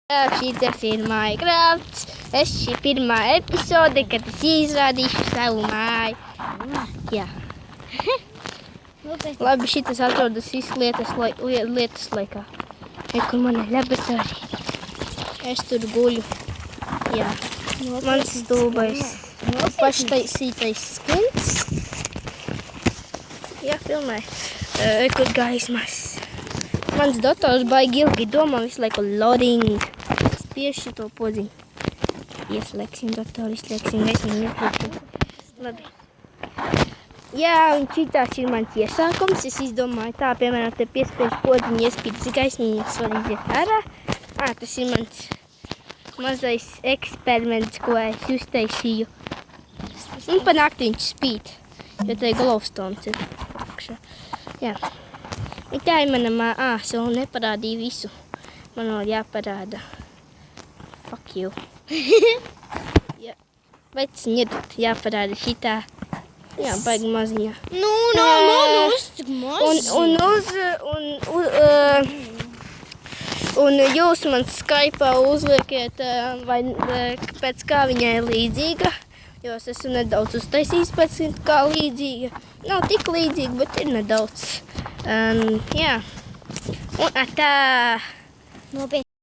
Šitas ir Minecrafts. Šī pirmā epizode, kad es izrādīšu savu māju. Jā. Labi, šitas atrodas visu lietas laikā. Kur man ir laboratorija. Es tur guļu. Jā. Mans stulbais paštaisītais skins. Jā, filmē. Kur gaismas. Mans dators baigi ilgi domā visu laiku loading. Spiež šito podziņu. Ieslēgsim datoru, izslēgsim, ieslēgsim. Labi. Jā, un šitās ir mans iesākums. Es izdomāju tā, piemēram, te piespiež podziņu, iespīdis gaismiņas, var iziet ārā. Tas ir mans mazais eksperiments, ko es uztaisīju. Un pa nakti viņš spīd, jo te glowstones ir. Jā. Tā ir mana es vēl neparādīju visu. Man vēl jāparāda. Fuck you. Jā. Vec ņedot, jāparāda šitā. Jā, baigi maziņā. Es tik maziņā. Un jūs man Skype'ā uzliekiet, pēc kā viņai līdzīga. Jo es esmu nedaudz uztaisījis pēc kā līdzīga. Nav tik līdzīga, bet ir nedaudz. Jā. Un tā. Nopietni.